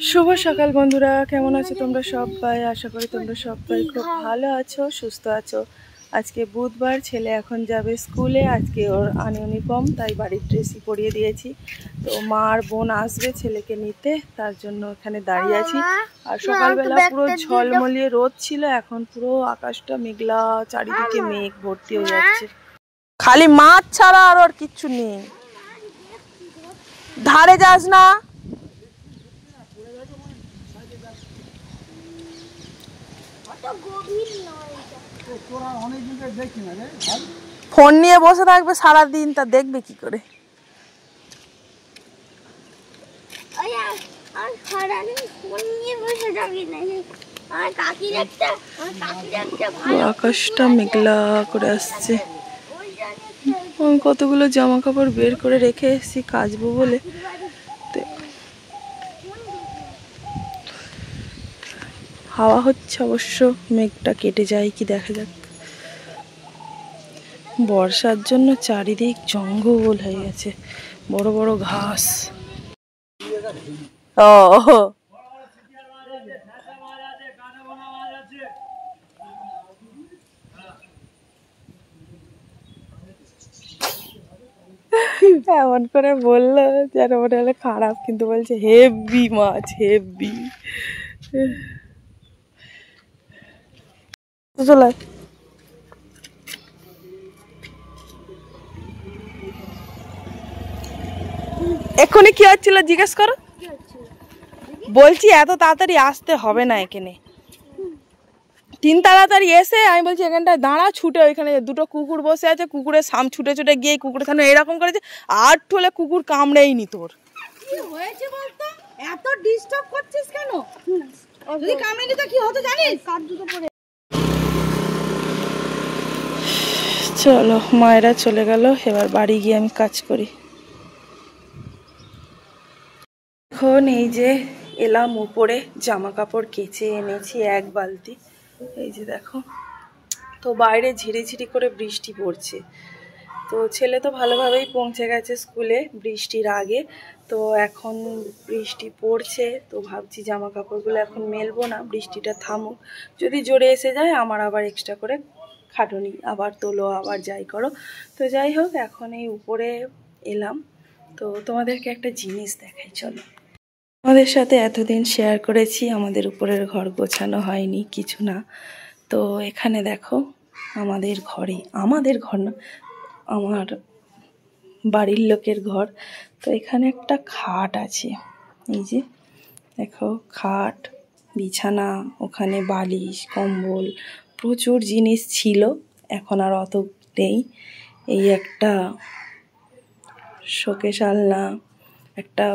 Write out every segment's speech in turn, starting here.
শুভ সকাল বন্ধুরা, কেমন আছো তোমরা সবাই? আশা করি তোমরা সবাই খুব ভালো আছো, সুস্থ আছো। আজকে বুধবার, ছেলে এখন যাবে স্কুলে। আজকে ওর ইউনিফর্ম, তাই বাড়ির ড্রেসই পরিয়ে দিয়েছি। তো মা আর বোন আসবে ছেলেকে নিতে, তার জন্য এখানে দাঁড়িয়ে আছি। আর সকালবেলা পুরো ঝলমলিয়ে রোদ ছিল, এখন পুরো আকাশটা মেঘলা, চারিদিকে মেঘ ভর্তি হয়ে যাচ্ছে। খালি মাছ ছাড়া আর ওর কিচ্ছু নেই। ধারে যাস না। ফোন নিয়ে বসে থাকবে সারাদিন, তা দেখবে কি করে? আকাশটা মেঘলা করে আসছে। কতগুলো জামা কাপড় বের করে রেখে এসেছি কাচবো বলে। হাওয়া হচ্ছে অবশ্য, মেঘটা কেটে যায় কি দেখা যাক। বর্ষার জন্য চারিদিক জঙ্গল হয়ে গেছে, বড় বড় ঘাস। এমন করে বললো যেন মনে হলে খারাপ, কিন্তু বলছে হেভি মাছ, হেভি। চলে এক্ষুনি কি হচ্ছিল জিজ্ঞেস করো। বলছি এত তাড়াতাড়ি আসতে হবে না এখানে। তিন তাড়াতাড়ি এসে আমি বলছি এখানটায় দাঁড়া, ছুটে ওইখানে দুটো কুকুর বসে আছে, কুকুরের সাম ছুটে ছুটে গিয়ে কুকুরের সামনে এরকম করেছে, আর ঠোলে কুকুর কামড়েইনি। তোর কি হয়েছে বলতো? এত ডিস্টার্ব করছিস কেন? যদি কামড়ে নিত কি হতো জানিস? কার জুতো পরে। চলো, মায়েরা চলে গেল, এবার বাড়ি গিয়ে আমি কাজ করি। এখন এই যে এলাম উপরে, জামা কাপড় কেচে এনেছি এক বালতি। এই যে দেখো, তো বাইরে ঝিরিঝিরি করে বৃষ্টি পড়ছে। তো ছেলে তো ভালোভাবেই পৌঁছে গেছে স্কুলে বৃষ্টির আগে। তো এখন বৃষ্টি পড়ছে, তো ভাবছি জামা কাপড়গুলো এখন মেলবো না, বৃষ্টিটা থামুক। যদি জোরে এসে যায় আমার আবার এক্সট্রা করে খাটুনি, আবার তোলো, আবার যাই করো। তো যাই হোক, এখন এই উপরে এলাম। তো তোমাদেরকে একটা জিনিস দেখাই, চলো। আমাদের সাথে এতদিন শেয়ার করেছি আমাদের উপরের ঘর গোছানো হয়নি, কিছু না। তো এখানে দেখো, আমাদের ঘরে, আমাদের ঘর না, আমার বাড়ির লোকের ঘর। তো এখানে একটা খাট আছে, এই যে দেখো, খাট, বিছানা, ওখানে বালিশ, কম্বল, প্রচুর জিনিস ছিল, এখন আর অত নেই। এই একটা শোকেস আলনা, একটা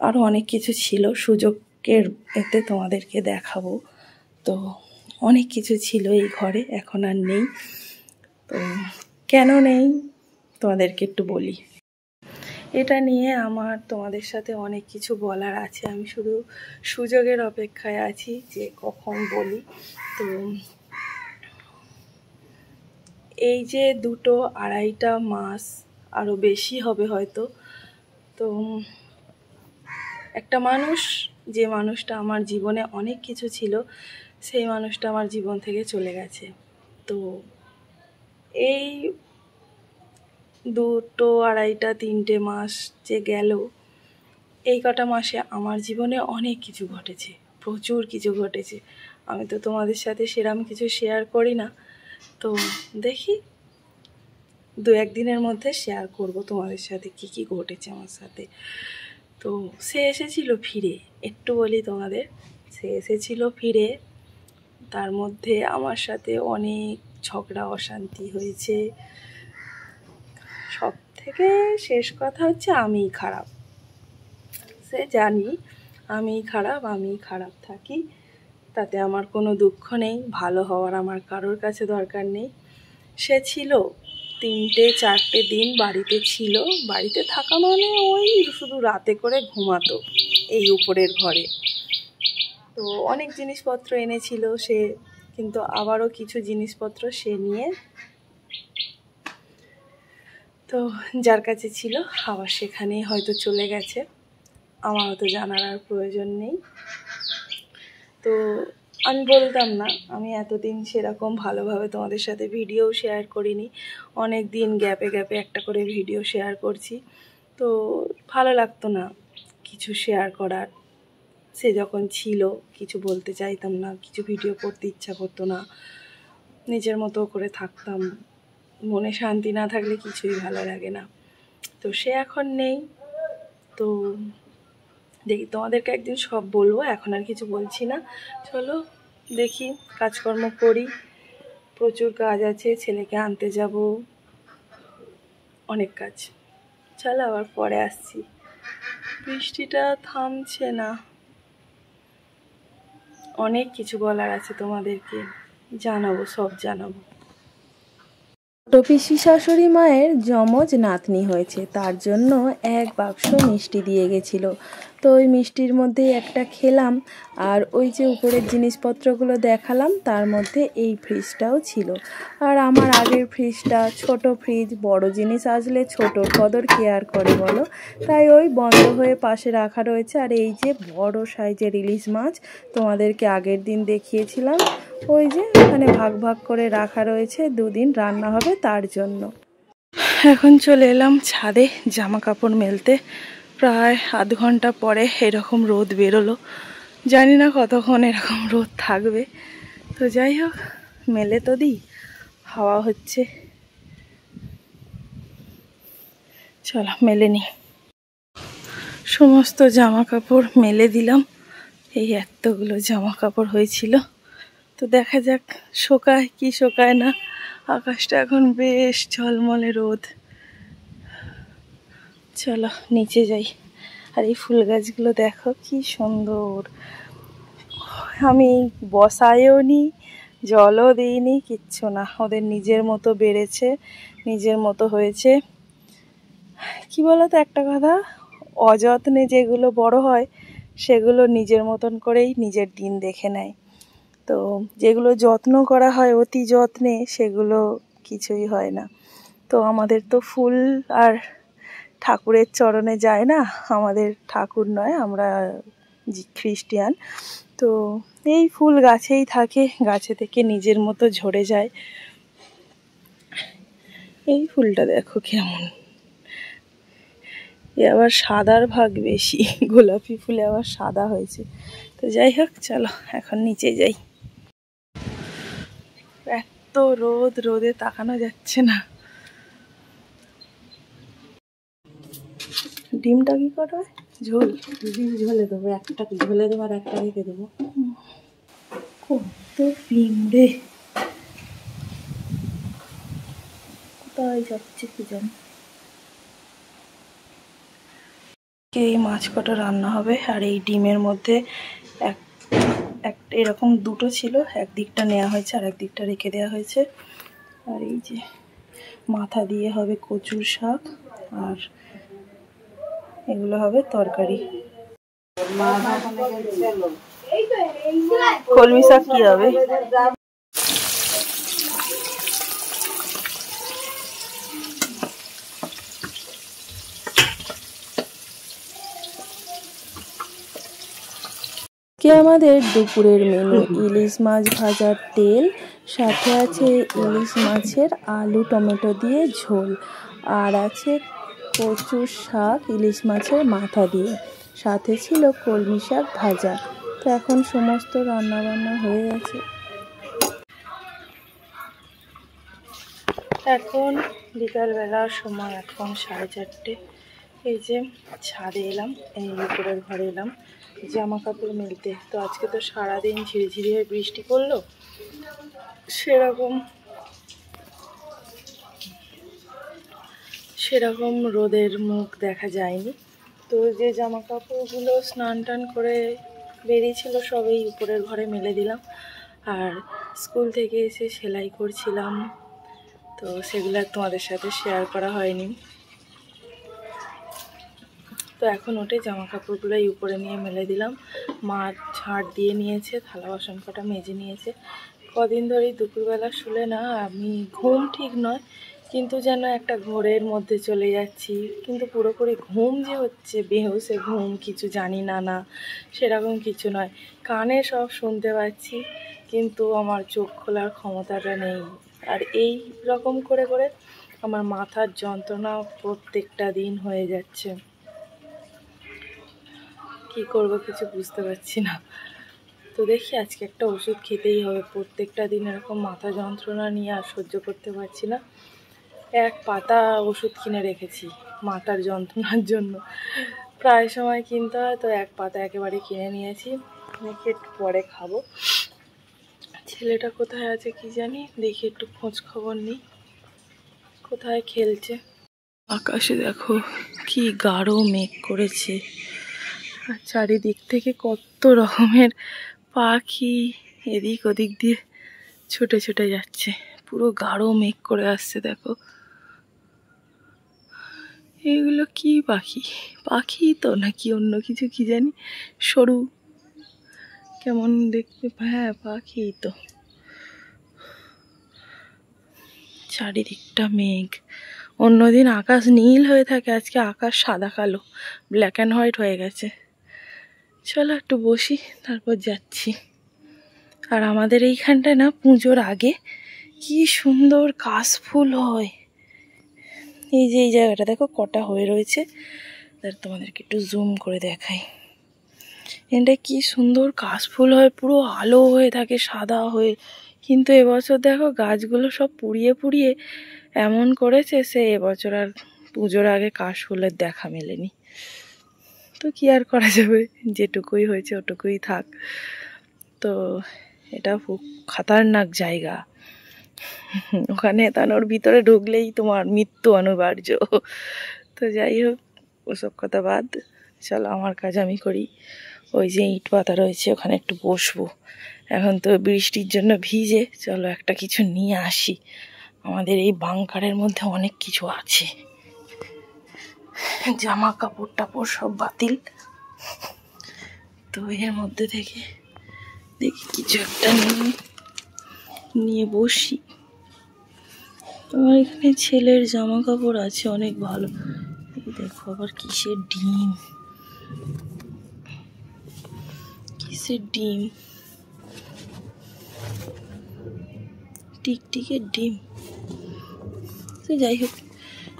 আরও অনেক কিছু ছিল, সুযোগের এতে তোমাদেরকে দেখাবো। তো অনেক কিছু ছিল এই ঘরে, এখন আর নেই। তো কেন নেই তোমাদেরকে একটু বলি। এটা নিয়ে আমার তোমাদের সাথে অনেক কিছু বলার আছে, আমি শুধু সুযোগের অপেক্ষায় আছি যে কখন বলি। তো এই যে 2-2.5 মাস, আরও বেশি হবে হয়তো। তো একটা মানুষ, যে মানুষটা আমার জীবনে অনেক কিছু ছিল, সেই মানুষটা আমার জীবন থেকে চলে গেছে। তো এই 2-2.5-3 মাস যে গেল, এই কটা মাসে আমার জীবনে অনেক কিছু ঘটেছে, প্রচুর কিছু ঘটেছে। আমি তো তোমাদের সাথে সেরকম কিছু শেয়ার করি না, তো দেখি 2-1 দিনের মধ্যে শেয়ার করব তোমাদের সাথে কি কি ঘটেছে আমার সাথে। তো সে এসেছিল ফিরে, একটু বলি তোমাদের। সে এসেছিল ফিরে, তার মধ্যে আমার সাথে অনেক ঝগড়া অশান্তি হয়েছে। সব থেকে শেষ কথা হচ্ছে আমিই খারাপ, সে জানি আমিই খারাপ থাকি, তাতে আমার কোনো দুঃখ নেই। ভালো হওয়ার আমার কারোর কাছে দরকার নেই। সে ছিল 3-4 দিন বাড়িতে ছিল, বাড়িতে থাকা মানে ওই শুধু রাতে করে ঘুমাতো এই উপরের ঘরে। তো অনেক জিনিসপত্র এনেছিল সে, কিন্তু আবারও কিছু জিনিসপত্র সে নিয়ে, তো যার কাছে ছিল আবার সেখানেই হয়তো চলে গেছে। আমার তো জানার আর প্রয়োজন নেই। তো আমি বলতাম না, আমি এতদিন সেরকম ভালোভাবে তোমাদের সাথে ভিডিও শেয়ার করিনি। অনেক দিন গ্যাপে গ্যাপে একটা করে ভিডিও শেয়ার করছি। তো ভালো লাগতো না কিছু শেয়ার করার। সে যখন ছিল কিছু বলতে চাইতাম না, কিছু ভিডিও করতে ইচ্ছা করতো না, নিজের মতো করে থাকতাম। মনে শান্তি না থাকলে কিছুই ভালো লাগে না। তো সে এখন নেই। তো দেখি তোমাদেরকে একদিন সব বলবো, এখন আর কিছু বলছি না। চলো দেখি কাজকর্ম করি, প্রচুর কাজ আছে, ছেলেকে আনতে যাব, অনেক কাজ। চলো আবার পরে আসছি। বৃষ্টিটা থামছে না, অনেক কিছু বলার আছে তোমাদেরকে, জানাবো, সব জানাবো। ছোটো পিসি শাশুড়ি মায়ের যমজ নাতনি হয়েছে, তার জন্য এক বাক্স মিষ্টি দিয়ে গেছিলো। তো ওই মিষ্টির মধ্যে একটা খেলাম, আর ওই যে উপরের জিনিসপত্রগুলো দেখালাম তার মধ্যে এই ফ্রিজটাও ছিল। আর আমার আগের ফ্রিজটা ছোট ফ্রিজ, বড় জিনিস আসলে ছোটোর কদর কেয়ার করে বলো, তাই ওই বন্ধ হয়ে পাশে রাখা রয়েছে। আর এই যে বড় সাইজের ইলিশ মাছ তোমাদেরকে আগের দিন দেখিয়েছিলাম, ওই যে ওখানে ভাগ ভাগ করে রাখা রয়েছে, দুদিন রান্না হবে তার জন্য। এখন চলে এলাম ছাদে জামা কাপড় মেলতে। প্রায় আধ ঘন্টা পরে এরকম রোদ বেরোলো, জানি না কতক্ষণ এরকম রোদ থাকবে। তো যাই হোক, মেলে তো দিই, হাওয়া হচ্ছে, চলো মেলে নি। সমস্ত জামা কাপড় মেলে দিলাম, এই এতগুলো জামা কাপড় হয়েছিল। তো দেখা যাক শোকায় কি শোকায় না। আকাশটা এখন বেশ ঝলমলে রোদ। চলো নিচে যাই। আর এই ফুল গাছগুলো দেখো কি সুন্দর, আমি বসায়ও নি, জলও দিইনি, কিচ্ছু না, ওদের নিজের মতো বেড়েছে, নিজের মতো হয়েছে। কি বলতো একটা কথা, অযত্নে যেগুলো বড় হয় সেগুলো নিজের মতন করেই নিজের দিন দেখে নেয়। তো যেগুলো যত্ন করা হয় অতি যত্নে, সেগুলো কিছুই হয় না। তো আমাদের তো ফুল আর ঠাকুরের চরণে যায় না, আমাদের ঠাকুর নয়, আমরা খ্রিস্টিয়ান। তো এই ফুল গাছেই থাকে, গাছে থেকে নিজের মতো ঝরে যায়। এই ফুলটা দেখো কেমন, এ আবার সাদার ভাগ বেশি, গোলাপি ফুলে আবার সাদা হয়েছে। তো যাই হোক চলো এখন নিচে যাই। এত রোদ, রোদে তাকানো যাচ্ছে না। ডিমটা কি করবে? ঝোল, ডিম ঝোলে দেবো, একটা ঝোলে দেবো আর একটা রেখে দেবো। কত ডিম রে, কোথায় যাচ্ছে কি জানি। এই মাছ কটা রান্না হবে, আর এই ডিমের মধ্যে এক এরকম দুটো ছিল, একদিকটা নেওয়া হয়েছে আর একদিকটা রেখে দেওয়া হয়েছে। আর এই যে মাথা দিয়ে হবে কচুর শাক, আর এগুলো হবে তরকারি। কলমি শাক কি হবে? আমাদের দুপুরের মেনু ইলিশ মাছ ভাজার তেল, সাথে আছে ইলিশ মাছের আলু টমেটো দিয়ে ঝোল, আর আছে কচুর শাক ইলিশ মাছের মাথা দিয়ে, সাথে ছিল কলমি শাক ভাজা। তো এখন সমস্ত রান্না বান্না হয়ে গেছে। এখন বিকালবেলার সময়, এখন 4:30। এই যে ছাদে এলাম, এই উপরের ঘরে এলাম জামা কাপড় মেলতে। তো আজকে তো সারাদিন ঝিরিঝিরি হয়ে বৃষ্টি পড়লো, সেরকম রোদের মুখ দেখা যায়নি। তো যে জামা কাপড়গুলো স্নান টান করে বেরিয়েছিল সব এই উপরের ঘরে মেলে দিলাম। আর স্কুল থেকে এসে সেলাই করছিলাম, তো সেগুলো তোমাদের সাথে শেয়ার করা হয়নি। তো এখন উঠে জামা কাপড়গুলো এই উপরে নিয়ে মেলে দিলাম। মা ঝাড় দিয়ে নিয়েছে, থালা বাসন কটা মেজে নিয়েছে। কদিন ধরেই দুপুরবেলা শুলে না, আমি ঘুম ঠিক নয়, কিন্তু যেন একটা ঘোরের মধ্যে চলে যাচ্ছি, কিন্তু পুরোপুরি ঘুম যে হচ্ছে, বেহুশে ঘুম, কিছু জানি না না সেরকম কিছু নয়। কানে সব শুনতে পাচ্ছি, কিন্তু আমার চোখ খোলার ক্ষমতাটা নেই। আর এই রকম করে করে আমার মাথার যন্ত্রণা প্রত্যেকটা দিন হয়ে যাচ্ছে। কি করব কিছু বুঝতে পারছি না। তো দেখি আজকে একটা ওষুধ খেতেই হবে। প্রত্যেকটা দিন এরকম মাথা যন্ত্রণা নিয়ে আর সহ্য করতে পারছি না। এক পাতা ওষুধ কিনে রেখেছি মাথার যন্ত্রণার জন্য, প্রায় সময় কিনতে হয়, তো এক পাতা একেবারে কিনে নিয়েছি। দেখি একটু পরে খাবো। ছেলেটা কোথায় আছে কি জানি, দেখি একটু খোঁজ খবর নিই কোথায় খেলছে। আকাশে দেখো কি গাঢ় মেঘ করেছে, আর চারিদিক থেকে কত রকমের পাখি এদিক ওদিক দিয়ে ছুটে ছুটে যাচ্ছে। পুরো গাঢ় মেঘ করে আসছে দেখো। এগুলো কি পাখি? পাখি তো নাকি অন্য কিছু কি জানি, সরু কেমন দেখতে। হ্যাঁ পাখি তো। চারিদিকটা মেঘ। অন্যদিন আকাশ নীল হয়ে থাকে, আজকে আকাশ সাদা কালো, ব্ল্যাক অ্যান্ড হোয়াইট হয়ে গেছে। চলো একটু বসি, তারপর যাচ্ছি। আর আমাদের এইখানটায় না পুজোর আগে কি সুন্দর কাশফুল হয়। এই যে এই জায়গাটা দেখো কটা হয়ে রয়েছে, তার তোমাদেরকে একটু জুম করে দেখাই। এটা কি সুন্দর কাশফুল হয়, পুরো আলো হয়ে থাকে সাদা হয়ে। কিন্তু এবছর দেখো গাছগুলো সব পুড়িয়ে পুড়িয়ে এমন করেছে, সে এবছর আর পুজোর আগে কাশফুলের দেখা মেলেনি। তো কি আর করা যাবে, যেটুকুই হয়েছে ওটুকুই থাক। তো এটা খুব খতরনাক জায়গা, ওখানে তানোর ভিতরে ঢুকলেই তোমার মৃত্যু অনিবার্য। তো যাই হোক, ওসব কথা বাদ, চলো আমার কাজ আমি করি। ওই যে ইট পাতা রয়েছে ওখানে একটু বসবো। এখন তো বৃষ্টির জন্য ভিজে, চলো একটা কিছু নিয়ে আসি। আমাদের এই বাংকারের মধ্যে অনেক কিছু আছে, জামা কাপড় টাপড় সব বাতিল। তো এর মধ্যে থেকে দেখি কিছু একটা নিয়ে বসি। আমার এখানে ছেলের জামা কাপড় আছে অনেক ভালো। দেখো আবার কিসের ডিম, কিসের ডিম, টিকটিকের ডিম। তো যাই হোক,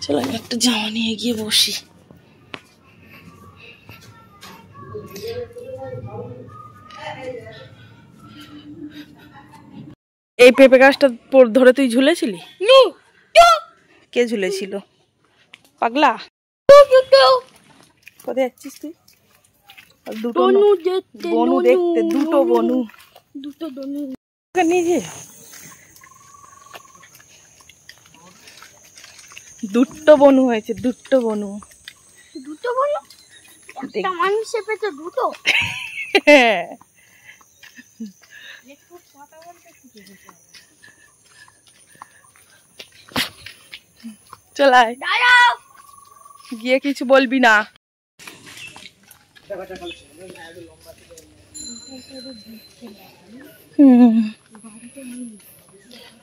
চলো আমি একটা জামা নিয়ে গিয়ে বসি। এই পেঁপে গাছটা ধরে তুই ঝুলেছিলি? কে ঝুলেছিল? পাগলা, কোথায় যাচ্ছিস তুই? দুটো বনু দেখতে, দুটো বনু, দুটো বনু নিজে দুটো বনু হয়েছে, দুটো বনু। দুটো বনু একটা মানুষে পেতে দুটো? হ্যাঁ। চলাই গিয়ে কিছু বলবি না।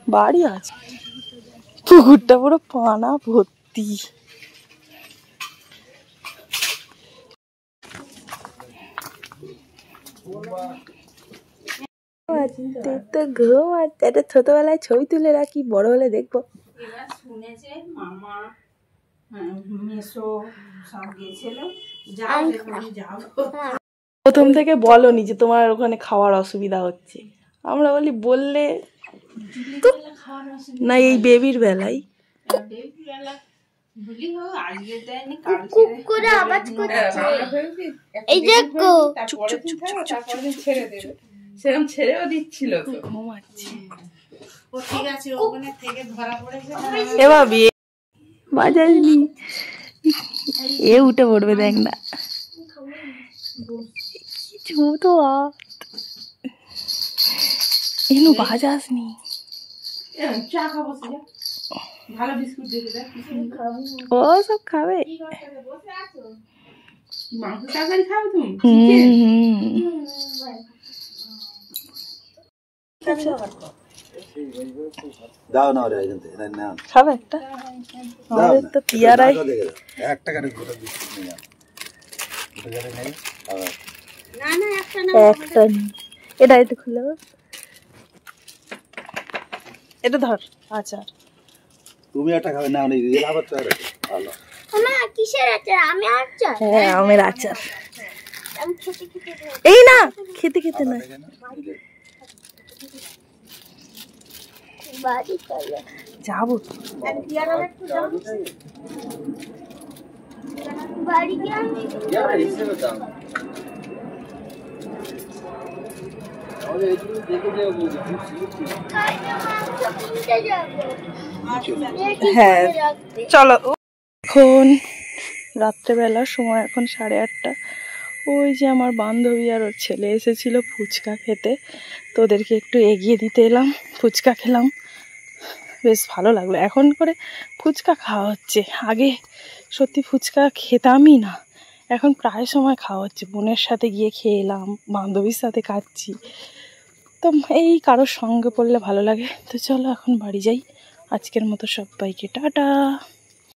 বাড়ি আছে, পুকুরটা পুরো পানা ভর্তি। তো ঘুম আছে, এটা ছোটবেলায় ছবি তুলে রাখি, বড় হলে দেখবো। শুনেছে মামা মেসো সব গেছিল, প্রথম থেকে বলনি যে তোমার ওখানে খাওয়ার অসুবিধা হচ্ছে। আমরা বলি বললে না, এই বেবির বেলায় সেরকম ছেড়েও দিচ্ছিল, ঘুমাচ্ছে। এবার বিয়ে বাজাসনি, এ উঠে পড়বে দেখ না। ছোট এনু বাজাসনি, ও সব খাবে। মাংস তরকারি খাবে তুমি? দাও না রে এখান থেকে না খাবে একটা? আমাদের তো পিয়ারাই। একটা কানে গোটা বিস্কুট নিয়ে যাও গোটা জায়গায় নেই একটা নেই। এটা একটু খুলে দাও। এটা ধর আচার। তুমি একটা খাবে না অনেক আবার তো ভালো কিসের আচার? আমি আচার হ্যাঁ আমের আচার। এই না খেতে খেতে না বাড়ি চলে যাবো। বাড়ি গিয়ে আমি কিনতে যাবো। হ্যাঁ চলো। এখন রাত্রেবেলার সময়, এখন 8:30। ওই যে আমার বান্ধবী আর ওর ছেলে এসেছিল ফুচকা খেতে, তো ওদেরকে একটু এগিয়ে দিতে এলাম। ফুচকা খেলাম, বেশ ভালো লাগলো। এখন করে ফুচকা খাওয়া হচ্ছে, আগে সত্যি ফুচকা খেতামই না, এখন প্রায় সময় খাওয়া হচ্ছে। বোনের সাথে গিয়ে খেয়ে এলাম, বান্ধবীর সাথে খাচ্ছি। তো এই কারোর সঙ্গে পড়লে ভালো লাগে। তো চলো এখন বাড়ি যাই। আজকের মতো সবাইকে টাটা।